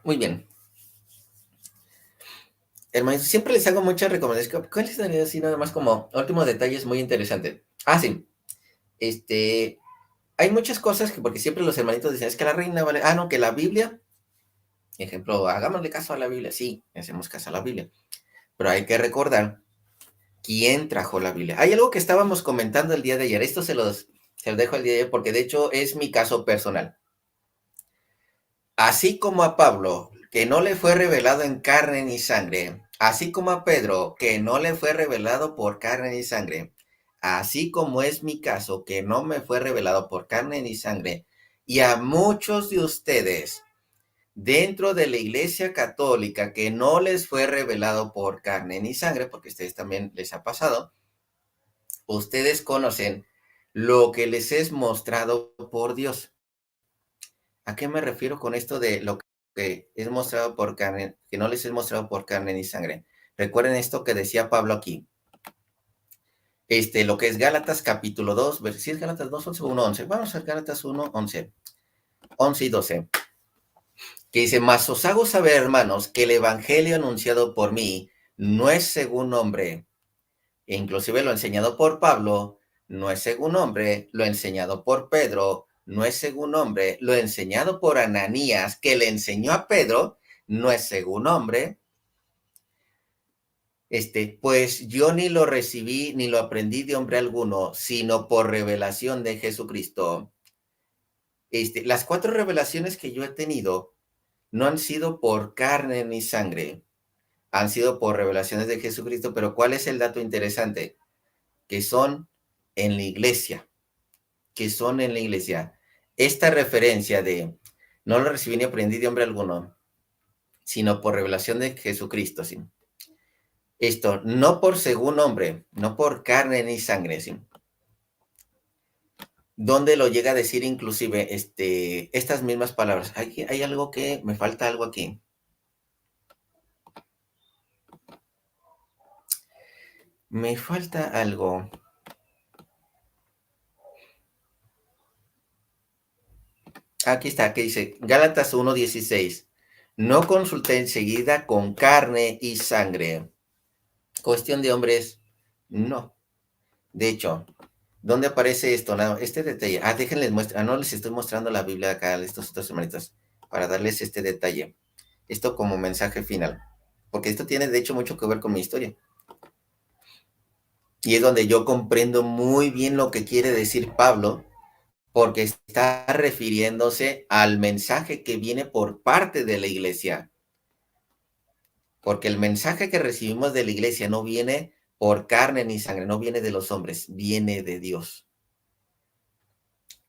Muy bien. Hermanos, siempre les hago muchas recomendaciones. ¿Cuál les daría así nada más como últimos detalles muy interesantes? Ah, sí. Este, hay muchas cosas que, porque siempre los hermanitos dicen, es que la reina vale, no, que la Biblia, ejemplo, hagámosle caso a la Biblia. Sí, hacemos caso a la Biblia. Pero hay que recordar quién trajo la Biblia. Hay algo que estábamos comentando el día de ayer. Esto se los dejo el día de ayer porque de hecho es mi caso personal. Así como a Pablo, que no le fue revelado en carne ni sangre, así como a Pedro, que no le fue revelado por carne ni sangre, así como es mi caso, que no me fue revelado por carne ni sangre, y a muchos de ustedes dentro de la Iglesia Católica que no les fue revelado por carne ni sangre, porque a ustedes también les ha pasado, ustedes conocen lo que les es mostrado por Dios. ¿A qué me refiero con esto de lo que es mostrado por carne, que no les es mostrado por carne ni sangre? Recuerden esto que decía Pablo aquí. Lo que es Gálatas capítulo 2, si es Gálatas 2, 11 o 1, 11. Vamos a Gálatas 1, 11. 11 y 12. Que dice, mas os hago saber, hermanos, que el evangelio anunciado por mí no es según hombre. E inclusive lo enseñado por Pablo, no es según hombre, lo enseñado por Pedro, no es según hombre, lo enseñado por Ananías, que le enseñó a Pedro, no es según hombre. Pues yo ni lo recibí ni lo aprendí de hombre alguno, sino por revelación de Jesucristo. Las 4 revelaciones que yo he tenido no han sido por carne ni sangre, han sido por revelaciones de Jesucristo, pero ¿cuál es el dato interesante? Que son en la iglesia. Que son en la iglesia. Esta referencia de no lo recibí ni aprendí de hombre alguno, sino por revelación de Jesucristo, ¿sí? Esto, no por según hombre, no por carne ni sangre, ¿sí? Donde lo llega a decir inclusive estas mismas palabras. Hay algo que, me falta algo aquí. Me falta algo. Aquí está, que dice Gálatas 1:16. No consulté enseguida con carne y sangre. Cuestión de hombres, no. De hecho, ¿dónde aparece esto? No, este detalle. Déjenles muestra. No les estoy mostrando la Biblia acá a estos otros hermanitos para darles este detalle. Esto como mensaje final. Porque esto tiene de hecho mucho que ver con mi historia. Y es donde yo comprendo muy bien lo que quiere decir Pablo, porque está refiriéndose al mensaje que viene por parte de la iglesia. Porque el mensaje que recibimos de la iglesia no viene por carne ni sangre, no viene de los hombres, viene de Dios.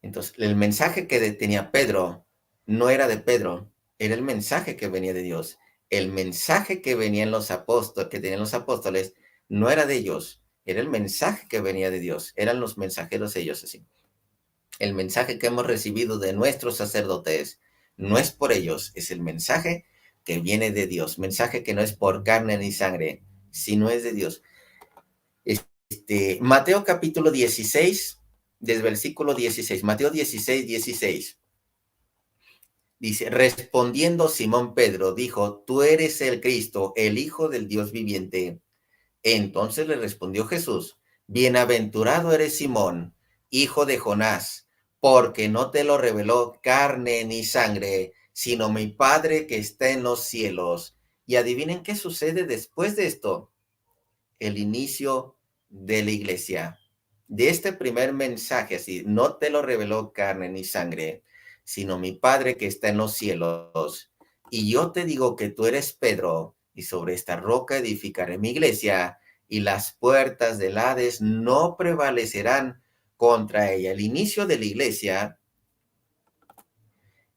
Entonces, el mensaje que tenía Pedro no era de Pedro, era el mensaje que venía de Dios. El mensaje que venían los apóstoles, que tenían los apóstoles, no era de ellos, era el mensaje que venía de Dios, eran los mensajeros ellos así. El mensaje que hemos recibido de nuestros sacerdotes no es por ellos, es el mensaje que viene de Dios, mensaje que no es por carne ni sangre, sino es de Dios. Mateo capítulo 16, desde versículo 16, Mateo 16, 16. Dice, respondiendo Simón Pedro, dijo, tú eres el Cristo, el Hijo del Dios viviente. Entonces le respondió Jesús, bienaventurado eres Simón, hijo de Jonás, porque no te lo reveló carne ni sangre, sino mi Padre que está en los cielos. Y adivinen qué sucede después de esto. El inicio de la iglesia. De este primer mensaje, así, no te lo reveló carne ni sangre, sino mi Padre que está en los cielos. Y yo te digo que tú eres Pedro, y sobre esta roca edificaré mi iglesia, y las puertas del Hades no prevalecerán contra ella. El inicio de la iglesia,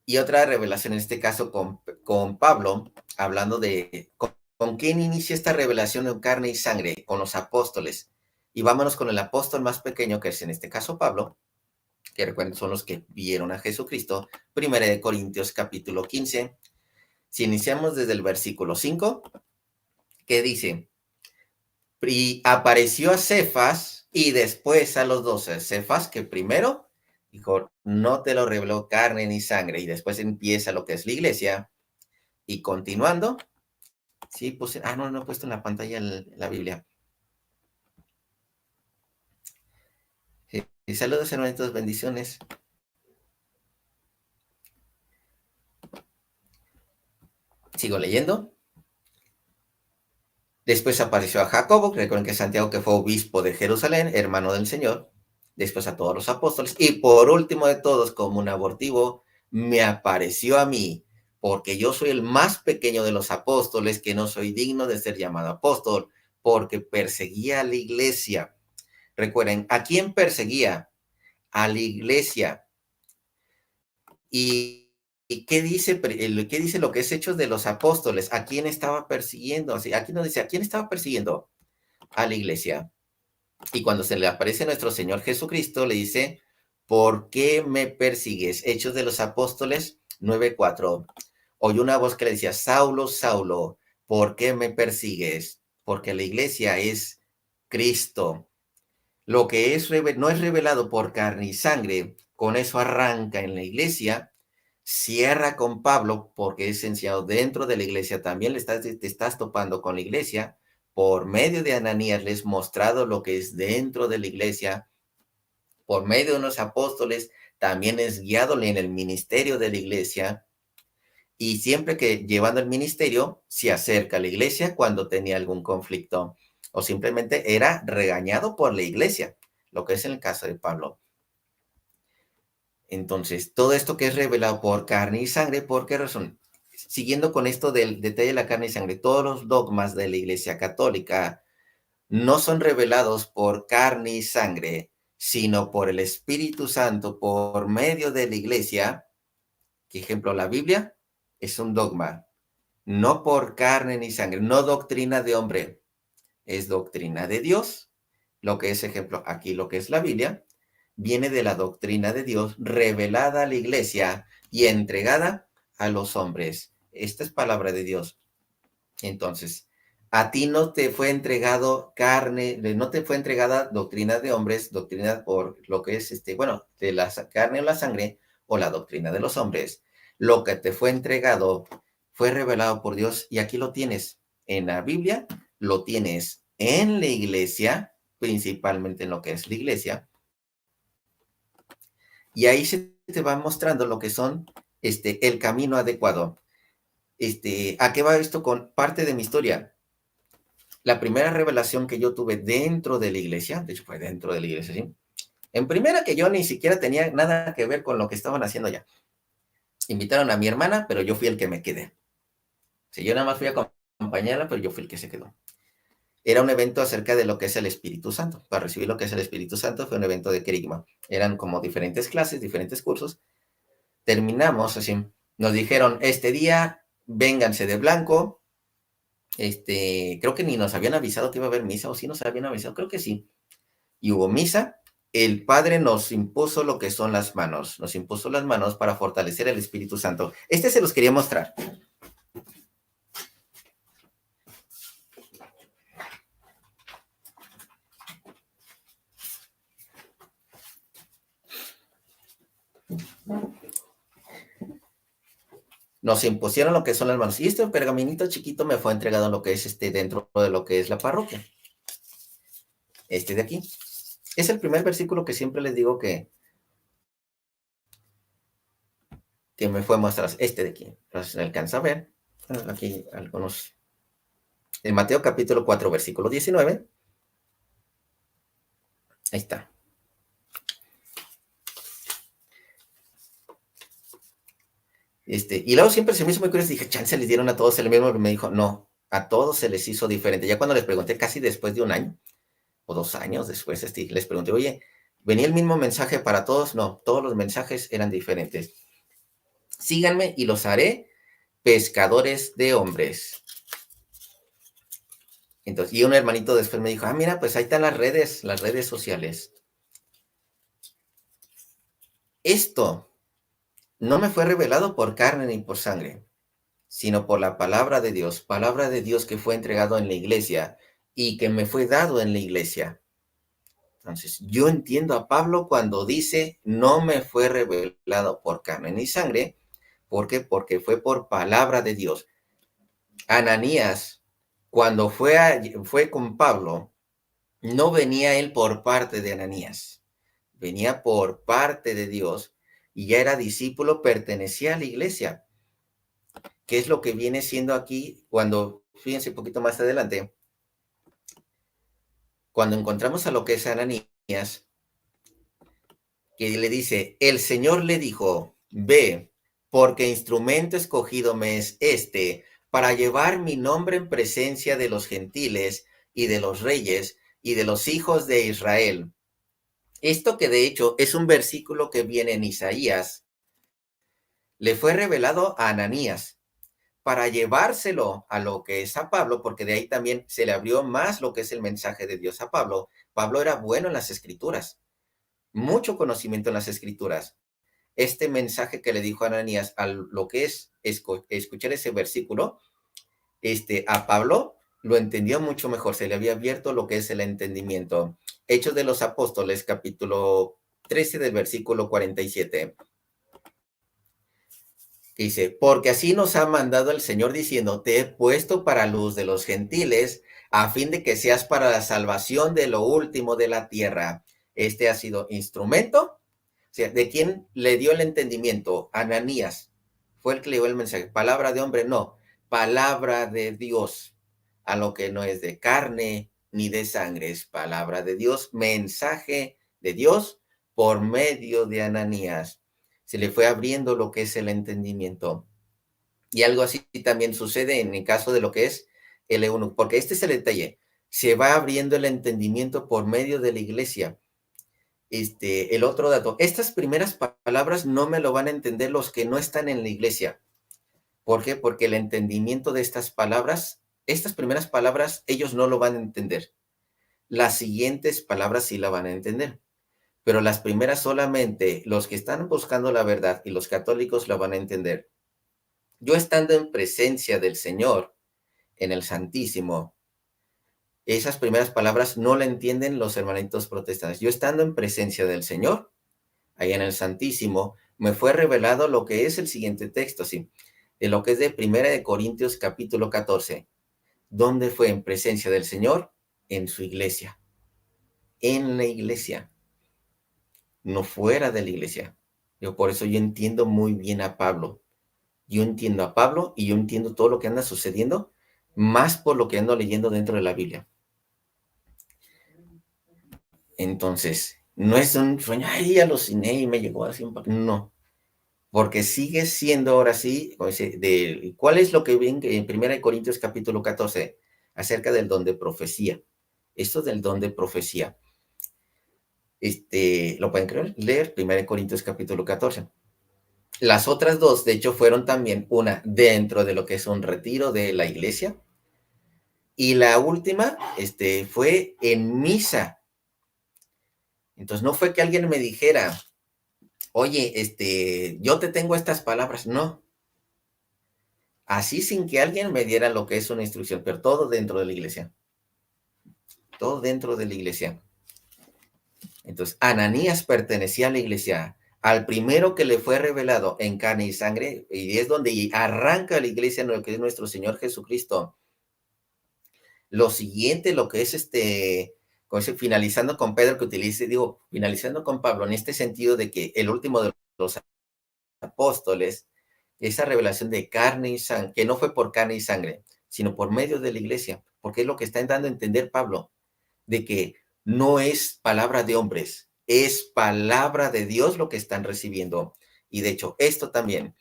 y otra revelación en este caso con Pablo, hablando de con quién inicia esta revelación de carne y sangre, con los apóstoles. Y vámonos con el apóstol más pequeño, que es en este caso Pablo, que recuerden son los que vieron a Jesucristo. Primera de Corintios capítulo 15. Si iniciamos desde el versículo 5, que dice, y apareció a Cefas y después a los 12. Cefas que primero dijo, no te lo reveló carne ni sangre, y después empieza lo que es la iglesia. Y continuando, sí, puse, no he puesto en la pantalla la Biblia. Sí, saludos, hermanitos, bendiciones. Sigo leyendo. Después apareció a Jacobo, recuerden que Santiago, que fue obispo de Jerusalén, hermano del Señor. Después a todos los apóstoles. Y por último de todos, como un abortivo, me apareció a mí, porque yo soy el más pequeño de los apóstoles, que no soy digno de ser llamado apóstol, porque perseguía a la iglesia. Recuerden, ¿a quién perseguía? A la iglesia. ¿Y qué dice, qué dice lo que es Hechos de los Apóstoles? ¿A quién estaba persiguiendo? Aquí nos dice, ¿a quién estaba persiguiendo? A la iglesia. Y cuando se le aparece nuestro Señor Jesucristo, le dice, ¿por qué me persigues? Hechos de los Apóstoles 9:4. Oyó una voz que le decía, Saulo, Saulo, ¿por qué me persigues? Porque la iglesia es Cristo. Lo que es no es revelado por carne y sangre, con eso arranca en la iglesia, cierra con Pablo, porque es enseñado dentro de la iglesia, también te estás topando con la iglesia, por medio de Ananías les mostrado lo que es dentro de la iglesia, por medio de unos apóstoles, también es guiado en el ministerio de la iglesia, y siempre que llevando el ministerio, se acerca a la iglesia cuando tenía algún conflicto, o simplemente era regañado por la iglesia, lo que es en el caso de Pablo. Entonces, todo esto que es revelado por carne y sangre, ¿por qué razón? Siguiendo con esto del detalle de la carne y sangre, todos los dogmas de la Iglesia Católica no son revelados por carne y sangre, sino por el Espíritu Santo, por medio de la Iglesia. Por ejemplo, la Biblia es un dogma, no por carne ni sangre, no doctrina de hombre, es doctrina de Dios. Lo que es, ejemplo, aquí lo que es la Biblia, viene de la doctrina de Dios revelada a la iglesia y entregada a los hombres. Esta es palabra de Dios. Entonces, a ti no te fue entregado carne, no te fue entregada doctrina de hombres, doctrina por lo que es, de la carne o la sangre, o la doctrina de los hombres. Lo que te fue entregado fue revelado por Dios, y aquí lo tienes en la Biblia, lo tienes en la iglesia, principalmente en lo que es la iglesia, y ahí se te va mostrando lo que son el camino adecuado. ¿A qué va esto con parte de mi historia? La primera revelación que yo tuve dentro de la iglesia, de hecho fue dentro de la iglesia, ¿sí? En primera, que yo ni siquiera tenía nada que ver con lo que estaban haciendo allá. Invitaron a mi hermana, pero yo fui el que me quedé. O sea, yo nada más fui a acompañarla, pero yo fui el que se quedó. Era un evento acerca de lo que es el Espíritu Santo. Para recibir lo que es el Espíritu Santo fue un evento de querigma. Eran como diferentes clases, diferentes cursos. Terminamos así. Nos dijeron, este día, vénganse de blanco. Creo que ni nos habían avisado que iba a haber misa, o sí nos habían avisado, creo que sí. Y hubo misa. El Padre nos impuso lo que son las manos. Nos impuso las manos para fortalecer el Espíritu Santo. Se los quería mostrar. Nos impusieron lo que son las manos. Y este pergaminito chiquito me fue entregado en lo que es dentro de lo que es la parroquia. De aquí. Es el primer versículo que siempre les digo que me fue mostrado. De aquí. Entonces, se alcanza a ver. Aquí algunos. En Mateo capítulo 4, versículo 19. Ahí está. Y luego siempre se me hizo muy curioso, dije, chance les dieron a todos el mismo, me dijo, no, a todos se les hizo diferente. Ya cuando les pregunté, casi después de un año, o 2 años después, les pregunté, oye, ¿venía el mismo mensaje para todos? No, todos los mensajes eran diferentes. Síganme y los haré pescadores de hombres. Entonces, y un hermanito después me dijo, mira, pues ahí están las redes sociales. Esto no me fue revelado por carne ni por sangre, sino por la palabra de Dios que fue entregado en la iglesia y que me fue dado en la iglesia. Entonces, yo entiendo a Pablo cuando dice, no me fue revelado por carne ni sangre. ¿Por qué? Porque fue por palabra de Dios. Ananías, cuando fue con Pablo, no venía él por parte de Ananías, venía por parte de Dios y ya era discípulo, pertenecía a la iglesia, que es lo que viene siendo aquí cuando, fíjense un poquito más adelante, cuando encontramos a lo que es Ananías, que le dice, el Señor le dijo, ve, porque instrumento escogido me es este, para llevar mi nombre en presencia de los gentiles y de los reyes y de los hijos de Israel. Esto que de hecho es un versículo que viene en Isaías, le fue revelado a Ananías para llevárselo a lo que es a Pablo, porque de ahí también se le abrió más lo que es el mensaje de Dios a Pablo. Pablo era bueno en las escrituras, mucho conocimiento en las escrituras. Este mensaje que le dijo a Ananías a lo que es escuchar ese versículo, a Pablo lo entendió mucho mejor, se le había abierto lo que es el entendimiento. Hechos de los Apóstoles, capítulo 13 del versículo 47. Dice, porque así nos ha mandado el Señor diciendo, te he puesto para luz de los gentiles, a fin de que seas para la salvación de lo último de la tierra. Este ha sido instrumento. O sea, ¿de quién le dio el entendimiento? Ananías. Fue el que le dio el mensaje. Palabra de hombre, no. Palabra de Dios. A lo que no es de carne ni de sangre. Es palabra de Dios. Mensaje de Dios por medio de Ananías. Se le fue abriendo lo que es el entendimiento. Y algo así también sucede en el caso de lo que es el eunuco. Porque este es el detalle. Se va abriendo el entendimiento por medio de la iglesia. El otro dato, estas primeras palabras no me lo van a entender los que no están en la iglesia. ¿Por qué? Porque el entendimiento de estas primeras palabras, ellos no lo van a entender. Las siguientes palabras sí la van a entender, pero las primeras solamente los que están buscando la verdad y los católicos la van a entender. Yo estando en presencia del Señor, en el Santísimo, esas primeras palabras no la entienden los hermanitos protestantes. Yo estando en presencia del Señor, ahí en el Santísimo, me fue revelado lo que es el siguiente texto, ¿sí? De lo que es de Primera de Corintios capítulo 14. ¿Dónde fue en presencia del Señor? En su iglesia. En la iglesia, no fuera de la iglesia. Por eso yo entiendo muy bien a Pablo. Yo entiendo a Pablo y yo entiendo todo lo que anda sucediendo, más por lo que ando leyendo dentro de la Biblia. Entonces, no es un sueño, ay, aluciné y me llegó así un no. Porque sigue siendo ahora sí, ¿cuál es lo que ven en 1 Corintios capítulo 14 acerca del don de profecía? Esto del don de profecía. ¿Lo pueden leer? 1 Corintios capítulo 14. Las otras dos, de hecho, fueron también una dentro de lo que es un retiro de la iglesia. Y la última, fue en misa. Entonces, no fue que alguien me dijera, oye, yo te tengo estas palabras. No, así sin que alguien me diera lo que es una instrucción, pero todo dentro de la iglesia. Todo dentro de la iglesia. Entonces, Ananías pertenecía a la iglesia, al primero que le fue revelado en carne y sangre, y es donde arranca la iglesia, lo que es nuestro Señor Jesucristo. Lo siguiente, lo que es finalizando con Pedro, que utilice, finalizando con Pablo, en este sentido de que el último de los apóstoles, esa revelación de carne y sangre, que no fue por carne y sangre, sino por medio de la iglesia, porque es lo que está dando a entender Pablo, de que no es palabra de hombres, es palabra de Dios lo que están recibiendo. Y de hecho, esto también,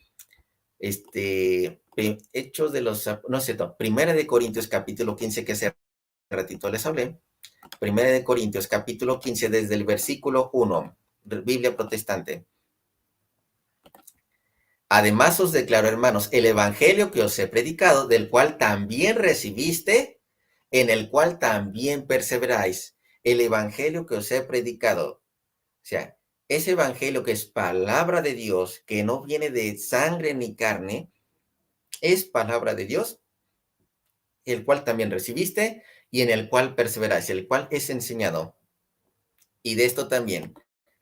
Hechos de los, no sé, Primera de Corintios capítulo 15, que hace ratito les hablé, Primera de Corintios capítulo 15, desde el versículo 1, Biblia protestante. Además os declaro, hermanos, el evangelio que os he predicado, del cual también recibiste, en el cual también perseveráis. El evangelio que os he predicado. O sea, ese evangelio que es palabra de Dios, que no viene de sangre ni carne, es palabra de Dios, el cual también recibiste y en el cual perseveráis, el cual es enseñado. Y de esto también,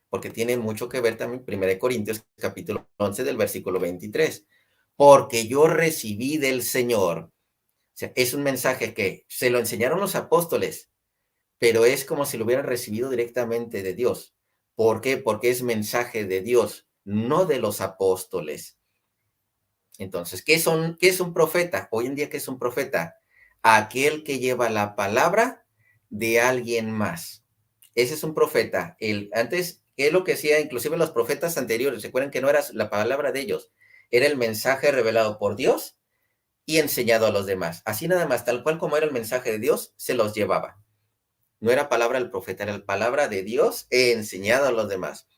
porque tiene mucho que ver también 1 Corintios capítulo 11 del versículo 23. Porque yo recibí del Señor sea, es un mensaje que se lo enseñaron los apóstoles, pero es como si lo hubieran recibido directamente de Dios. ¿Por qué? Porque es mensaje de Dios, no de los apóstoles. Entonces, ¿qué es un profeta? Hoy en día, ¿qué es un profeta? Aquel que lleva la palabra de alguien más. Ese es un profeta. Antes, ¿qué es lo que hacía? Inclusive los profetas anteriores, recuerden que no era la palabra de ellos, era el mensaje revelado por Dios y enseñado a los demás. Así nada más, tal cual como era el mensaje de Dios, se los llevaba. No era palabra del profeta, era la palabra de Dios enseñado a los demás.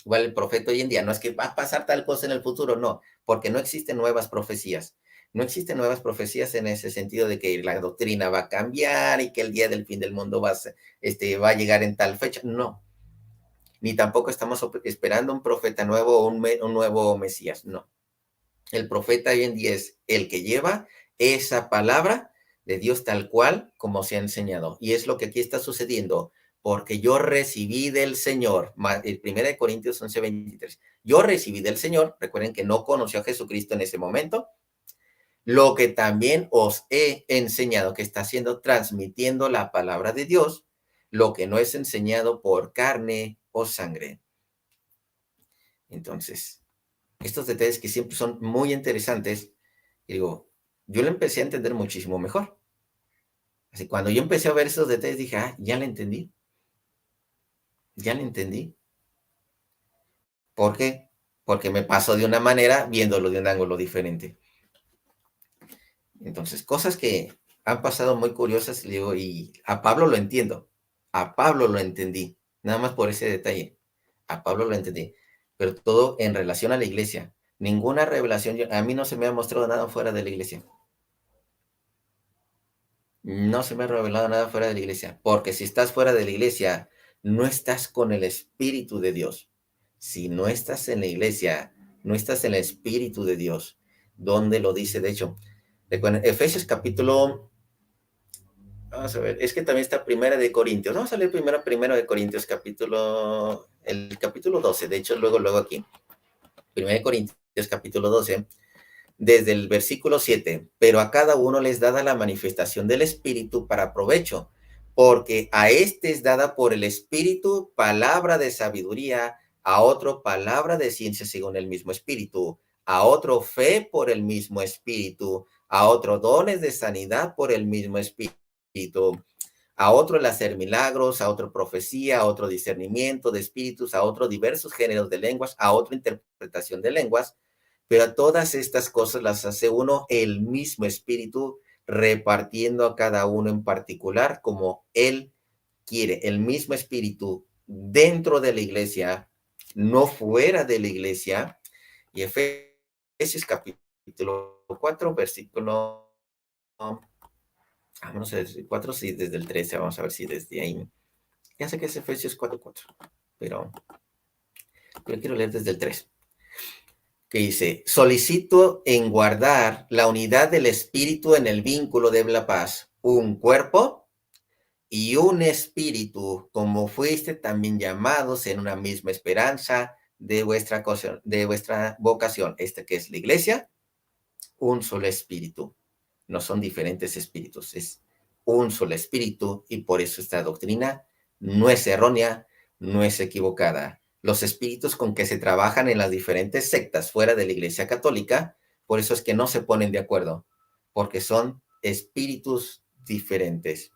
Igual el profeta hoy en día no es que va a pasar tal cosa en el futuro, no, porque no existen nuevas profecías. No existen nuevas profecías en ese sentido de que la doctrina va a cambiar y que el día del fin del mundo va a llegar en tal fecha. No, ni tampoco estamos esperando un profeta nuevo o un nuevo Mesías. No, el profeta hoy en día es el que lleva esa palabra de Dios tal cual como se ha enseñado. Y es lo que aquí está sucediendo, porque yo recibí del Señor, el 1 Corintios 11:23, yo recibí del Señor, recuerden que no conoció a Jesucristo en ese momento, lo que también os he enseñado, que está haciendo, transmitiendo la palabra de Dios, lo que no es enseñado por carne o sangre. Entonces, estos detalles que siempre son muy interesantes, y digo, yo lo empecé a entender muchísimo mejor. Así, cuando yo empecé a ver esos detalles, dije, ya le entendí, ya le entendí. ¿Por qué? Porque me pasó de una manera viéndolo de un ángulo diferente. Entonces, cosas que han pasado muy curiosas, digo, y a Pablo lo entiendo, a Pablo lo entendí, nada más por ese detalle, a Pablo lo entendí, pero todo en relación a la iglesia. Ninguna revelación, a mí no se me ha mostrado nada fuera de la iglesia. No se me ha revelado nada fuera de la iglesia, porque si estás fuera de la iglesia, no estás con el Espíritu de Dios. Si no estás en la iglesia, no estás en el Espíritu de Dios. ¿Dónde lo dice? De hecho, Efesios capítulo, vamos a ver, es que también está Primera de Corintios. Vamos a leer primero de Corintios, el capítulo 12, de hecho, luego aquí. Primera de Corintios, capítulo 12, desde el versículo 7, pero a cada uno les dada la manifestación del Espíritu para provecho, porque a este es dada por el Espíritu palabra de sabiduría, a otro palabra de ciencia según el mismo Espíritu, a otro fe por el mismo Espíritu, a otro dones de sanidad por el mismo Espíritu, a otro el hacer milagros, a otro profecía, a otro discernimiento de espíritus, a otro diversos géneros de lenguas, a otra interpretación de lenguas, pero a todas estas cosas las hace uno el mismo espíritu, repartiendo a cada uno en particular como él quiere. El mismo espíritu dentro de la iglesia, no fuera de la iglesia. Y Efesios capítulo 4, versículo, vamos a ver, 4, sí, desde el 13, vamos a ver si desde ahí. Ya sé que es Efesios 4:4, pero yo quiero leer desde el 3. Que dice, solicito en guardar la unidad del espíritu en el vínculo de la paz, un cuerpo y un espíritu, como fuiste también llamados en una misma esperanza de vuestra vocación, que es la iglesia, un solo espíritu. No son diferentes espíritus, es un solo espíritu y por eso esta doctrina no es errónea, no es equivocada. Los espíritus con que se trabajan en las diferentes sectas fuera de la Iglesia Católica, por eso es que no se ponen de acuerdo, porque son espíritus diferentes.